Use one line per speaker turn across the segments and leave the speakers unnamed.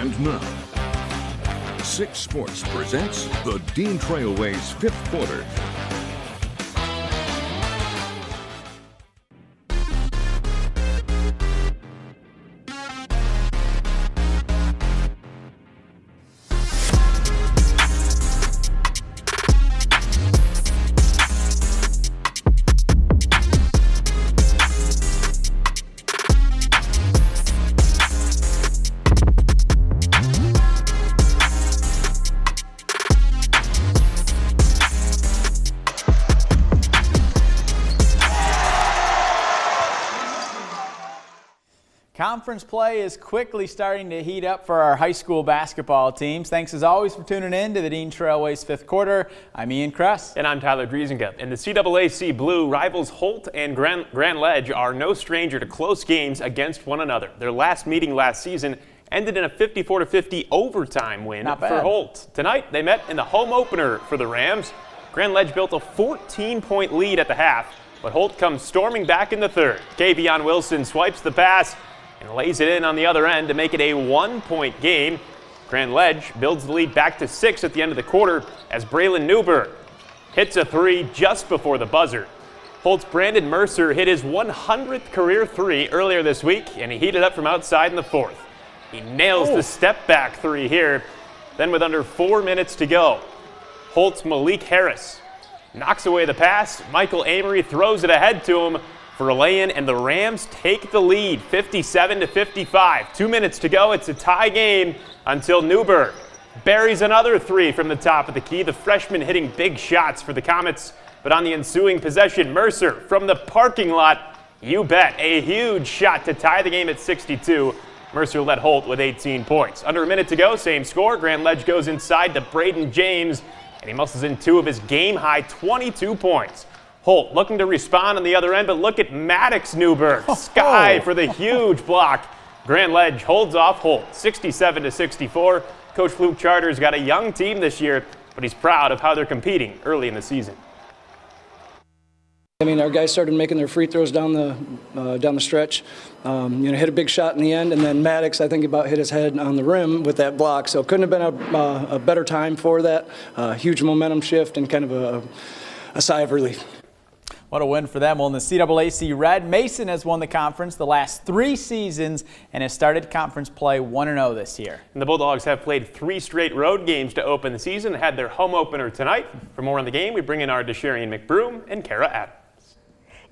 And now, 6 Sports presents the Dean Trailways 5th Quarter.
Conference play is quickly starting to heat up for our high school basketball teams. Thanks as always for tuning in to the Dean Trailways 5th Quarter. I'm Ian Kress.
And I'm Tyler Driesinga. In the CAAC Blue, rivals Holt and Grand Ledge are no stranger to close games against one another. Their last meeting last season ended in a 54-50 overtime win for Holt. Tonight, they met in the home opener for the Rams. Grand Ledge built a 14-point lead at the half, but Holt comes storming back in the third. Kavion Wilson swipes the pass and lays it in on the other end to make it a 1-point game. Grand Ledge builds the lead back to 6 at the end of the quarter as Braylon Newberg hits a 3 just before the buzzer. Holt's Brandon Mercer hit his 100th career 3 earlier this week, and he heated up from outside in the 4th. He nails the step-back 3 here. Then with under 4 minutes to go, Holt's Malik Harris knocks away the pass. Michael Amory throws it ahead to him for a lay-in, and the Rams take the lead 57-55. 2 minutes to go. It's a tie game until Newberg buries another 3 from the top of the key. The freshman hitting big shots for the Comets, but on the ensuing possession, Mercer from the parking lot, you bet, a huge shot to tie the game at 62. Mercer led Holt with 18 points. Under a minute to go, same score. Grand Ledge goes inside to Braden James, and he muscles in 2 of his game-high 22 points. Holt looking to respond on the other end, but look at Maddox Newberg. Sky for the huge block. Grand Ledge holds off Holt 67-64. Coach Luke Charter's got a young team this year, but he's proud of how they're competing early in the season.
I mean, our guys started making their free throws down the stretch. Hit a big shot in the end, and then Maddox, I think, about hit his head on the rim with that block. So it couldn't have been a better time for that. Huge momentum shift and kind of a sigh of relief.
What a win for them. Well, in the CAAC Red, Mason has won the conference the last 3 seasons and has started conference play 1-0 this year.
And the Bulldogs have played 3 straight road games to open the season and had their home opener tonight. For more on the game, we bring in our Desharian McBroom and Kara Adams.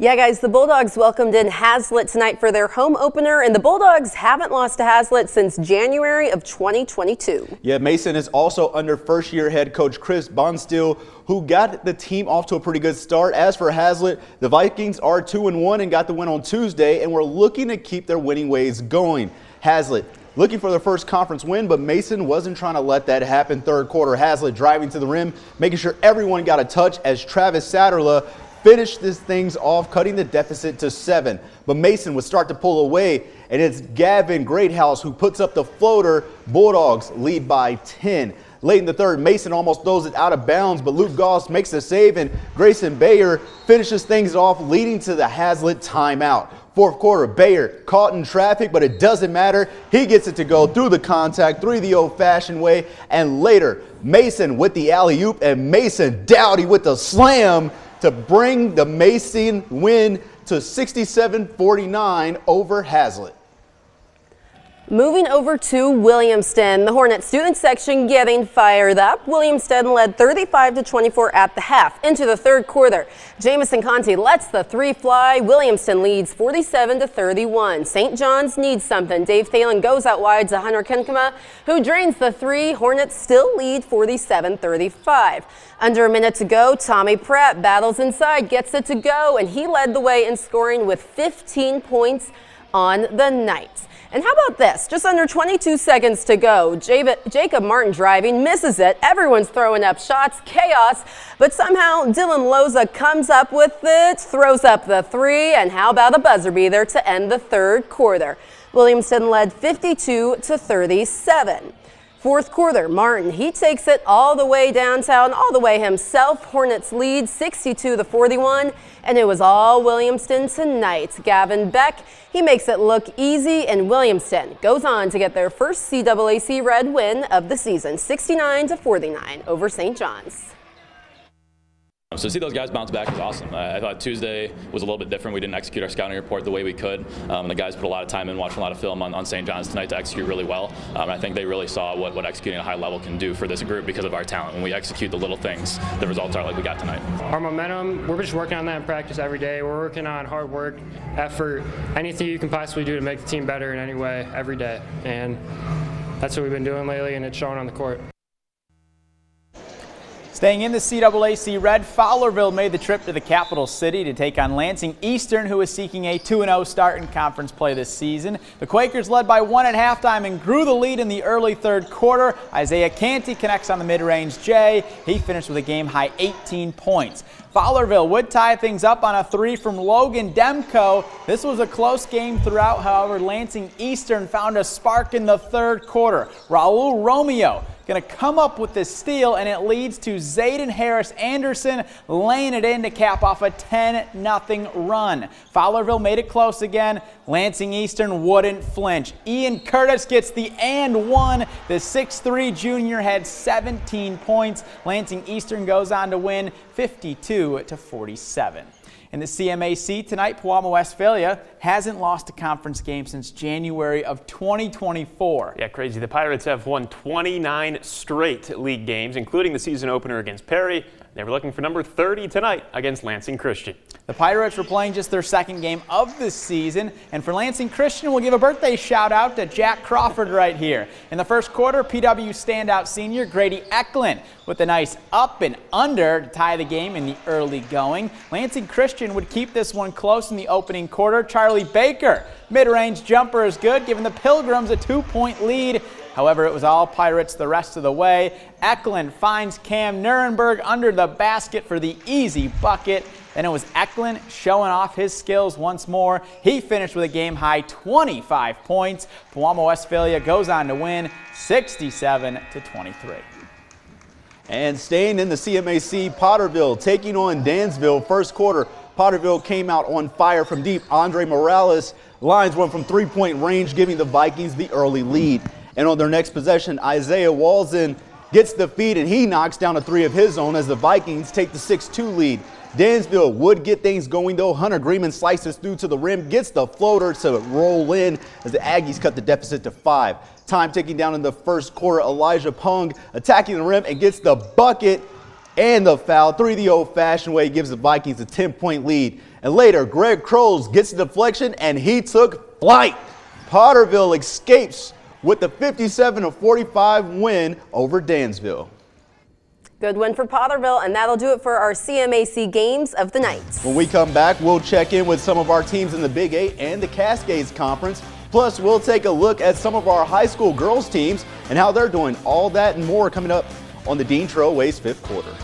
Yeah, guys, the Bulldogs welcomed in Hazlitt tonight for their home opener, and the Bulldogs haven't lost to Hazlitt since January of 2022.
Yeah, Mason is also under first-year head coach Chris Bonsteel, who got the team off to a pretty good start. As for Hazlitt, the Vikings are 2-1 and got the win on Tuesday, and we're looking to keep their winning ways going. Hazlitt looking for their first conference win, but Mason wasn't trying to let that happen. Third quarter, Hazlitt driving to the rim, making sure everyone got a touch as Travis Satterla finished these things off, cutting the deficit to 7. But Mason would start to pull away, and it's Gavin Greathouse who puts up the floater. Bulldogs lead by 10. Late in the third, Mason almost throws it out of bounds, but Luke Goss makes the save, and Grayson Bayer finishes things off, leading to the Hazlitt timeout. Fourth quarter, Bayer caught in traffic, but it doesn't matter. He gets it to go through the contact, through the old-fashioned way, and later, Mason with the alley-oop, and Mason Dowdy with the slam to bring the Mason win to 67-49 over Hazlitt.
Moving over to Williamston, the Hornet student section getting fired up. Williamston led 35-24 at the half. Into the third quarter, Jamison Conti lets the 3 fly. Williamston leads 47-31. St. John's needs something. Dave Thalen goes out wide to Hunter Kenkema, who drains the 3. Hornets still lead 47-35. Under a minute to go, Tommy Pratt battles inside, gets it to go, and he led the way in scoring with 15 points on the night. And how about this? Just under 22 seconds to go. Jacob Martin driving, misses it. Everyone's throwing up shots, chaos. But somehow Dylan Loza comes up with it, throws up the 3, and how about a buzzer beater to end the third quarter? Williamston led 52-37. Fourth quarter, Martin, he takes it all the way downtown, all the way himself. Hornets lead 62-41, and it was all Williamston tonight. Gavin Beck, he makes it look easy, and Williamston goes on to get their first CAAC Red win of the season, 69-49 over St. John's.
So to see those guys bounce back is awesome. I thought Tuesday was a little bit different. We didn't execute our scouting report the way we could. The guys put a lot of time in, watching a lot of film on St. John's tonight to execute really well. I think they really saw what executing at a high level can do for this group because of our talent. When we execute the little things, the results are like we got tonight.
Our momentum, we're just working on that in practice every day. We're working on hard work, effort, anything you can possibly do to make the team better in any way every day. And that's what we've been doing lately, and it's showing on the court.
Staying in the CAAC Red, Fowlerville made the trip to the capital city to take on Lansing Eastern, who is seeking a 2-0 start in conference play this season. The Quakers led by 1 at halftime and grew the lead in the early third quarter. Isaiah Canty connects on the mid-range J. He finished with a game-high 18 points. Fowlerville would tie things up on a 3 from Logan Demko. This was a close game throughout, however, Lansing Eastern found a spark in the third quarter. Raul Romeo going to come up with this steal, and it leads to Zayden Harris Anderson laying it in to cap off a 10-0 run. Fowlerville made it close again. Lansing Eastern wouldn't flinch. Ian Curtis gets the and one. The 6'3 junior had 17 points. Lansing Eastern goes on to win 52-47. In the CMAC tonight, Pewamo Westphalia hasn't lost a conference game since January of 2024.
Yeah, crazy. The Pirates have won 29 straight league games, including the season opener against Perry. They were looking for number 30 tonight against Lansing Christian.
The Pirates were playing just their second game of the season, and for Lansing Christian, we'll give a birthday shout out to Jack Crawford right here. In the first quarter, PW standout senior Grady Eklund with a nice up and under to tie the game in the early going. Lansing Christian would keep this one close in the opening quarter. Charlie Baker, mid-range jumper is good, giving the Pilgrims a 2-point lead. However, it was all Pirates the rest of the way. Eklund finds Cam Nuremberg under the basket for the easy bucket. Then it was Eklund showing off his skills once more. He finished with a game-high 25 points. Pewamo Westphalia goes on to win 67-23.
And staying in the CMAC, Potterville taking on Dansville. First quarter, Potterville came out on fire from deep. Andre Morales lines went from three-point range, giving the Vikings the early lead. And on their next possession, Isaiah Walzen gets the feed, and he knocks down a 3 of his own as the Vikings take the 6-2 lead. Dansville would get things going, though. Hunter Greenman slices through to the rim, gets the floater to roll in as the Aggies cut the deficit to 5. Time ticking down in the first quarter. Elijah Pung attacking the rim and gets the bucket and the foul. 3 the old-fashioned way, gives the Vikings a 10-point lead. And later, Greg Kroles gets the deflection, and he took flight. Potterville escapes with the 57-45 win over Dansville.
Good win for Potterville, and that'll do it for our CMAC games of the night.
When we come back, we'll check in with some of our teams in the Big 8 and the Cascades Conference. Plus, we'll take a look at some of our high school girls teams and how they're doing. All that and more coming up on the Dean Trailways Fifth Quarter.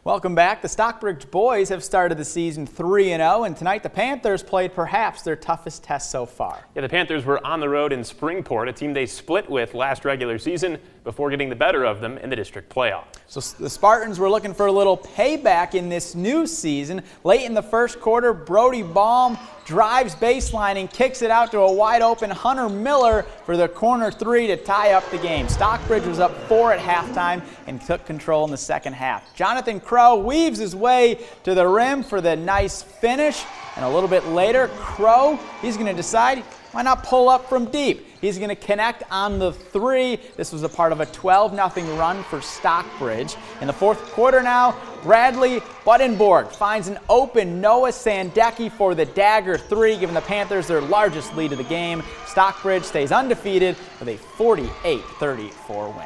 Welcome back. The Stockbridge boys have started the season 3-0, and tonight the Panthers played perhaps their toughest test so far.
Yeah, the Panthers were on the road in Springport, a team they split with last regular season before getting the better of them in the district playoff.
So the Spartans were looking for a little payback in this new season. Late in the first quarter, Brody Baum drives baseline and kicks it out to a wide open Hunter Miller for the corner three to tie up the game. Stockbridge was up 4 at halftime and took control in the second half. Jonathan Crow weaves his way to the rim for the nice finish. And a little bit later, Crow, he's going to decide why not pull up from deep. He's going to connect on the three. This was a part of a 12-0 run for Stockbridge. In the fourth quarter now, Bradley Buddenborg finds an open Noah Sandecki for the dagger three, giving the Panthers their largest lead of the game. Stockbridge stays undefeated with a 48-34 win.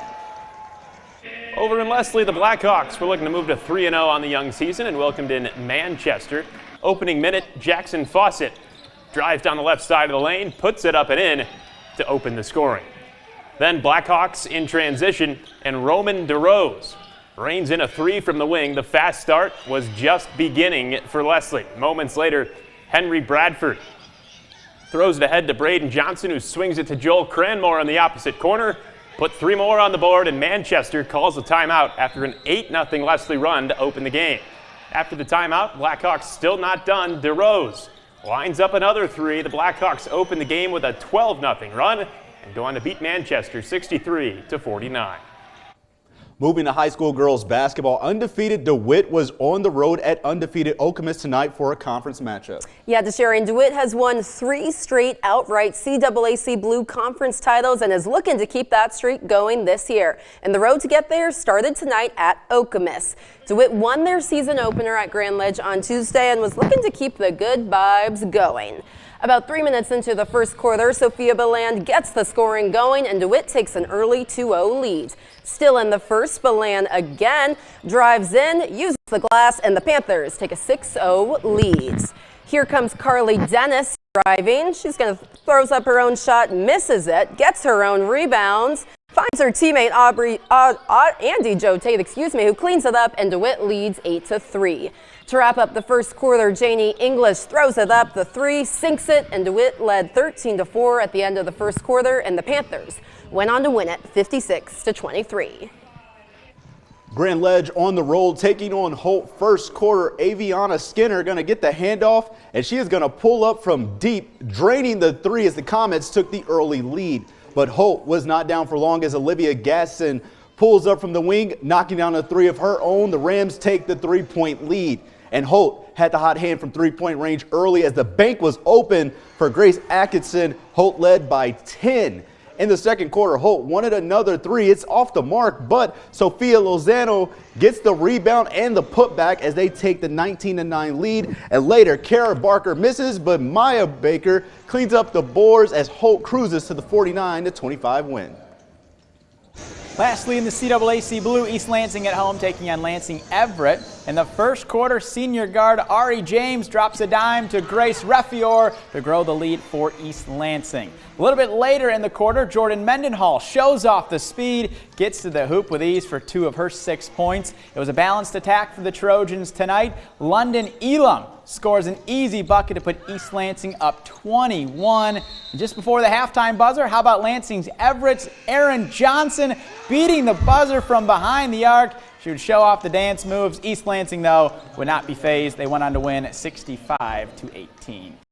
Over in Leslie, the Blackhawks were looking to move to 3-0 on the young season and welcomed in Manchester. Opening minute, Jackson Fawcett drives down the left side of the lane, puts it up and in to open the scoring. Then Blackhawks in transition, and Roman DeRose reins in a three from the wing. The fast start was just beginning for Leslie. Moments later, Henry Bradford throws it ahead to Braden Johnson, who swings it to Joel Cranmore on the opposite corner. Put 3 more on the board, and Manchester calls a timeout after an 8-0 Leslie run to open the game. After the timeout, Blackhawks still not done. DeRose lines up another three. The Blackhawks open the game with a 12-0 run and go on to beat Manchester 63-49.
Moving to high school girls basketball, undefeated DeWitt was on the road at undefeated Okemos tonight for a conference matchup.
Yeah, DeSharon, DeWitt has won 3 straight outright CAAC Blue Conference titles and is looking to keep that streak going this year. And the road to get there started tonight at Okemos. DeWitt won their season opener at Grand Ledge on Tuesday and was looking to keep the good vibes going. About 3 minutes into the first quarter, Sophia Beland gets the scoring going and DeWitt takes an early 2-0 lead. Still in the first, Beland again drives in, uses the glass, and the Panthers take a 6-0 lead. Here comes Carly Dennis driving. She's going to throws up her own shot, misses it, gets her own rebounds, finds her teammate Andy Joe Tate, who cleans it up, and DeWitt leads 8-3. To wrap up the first quarter, Janie English throws it up, the three, sinks it, and DeWitt led 13-4 at the end of the first quarter, and the Panthers went on to win it 56-23.
Grand Ledge on the road taking on Holt. First quarter, Aviana Skinner going to get the handoff, and she is going to pull up from deep, draining the three as the Comets took the early lead. But Holt was not down for long as Olivia Gasson pulls up from the wing, knocking down a three of her own. The Rams take the 3-point lead. And Holt had the hot hand from 3-point range early as the bank was open for Grace Atkinson. Holt led by 10. In the second quarter, Holt wanted another three. It's off the mark, but Sophia Lozano gets the rebound and the putback as they take the 19-9 lead. And later, Kara Barker misses, but Maya Baker cleans up the boards as Holt cruises to the 49-25 win.
Lastly, in the CAAC Blue, East Lansing at home taking on Lansing Everett. In the first quarter, senior guard Ari James drops a dime to Grace Refior to grow the lead for East Lansing. A little bit later in the quarter, Jordan Mendenhall shows off the speed, gets to the hoop with ease for 2 of her 6 points. It was a balanced attack for the Trojans tonight. London Elam scores an easy bucket to put East Lansing up 21. And just before the halftime buzzer, how about Lansing's Everett's Erin Johnson beating the buzzer from behind the arc? She would show off the dance moves. East Lansing, though, would not be fazed. They went on to win 65-18.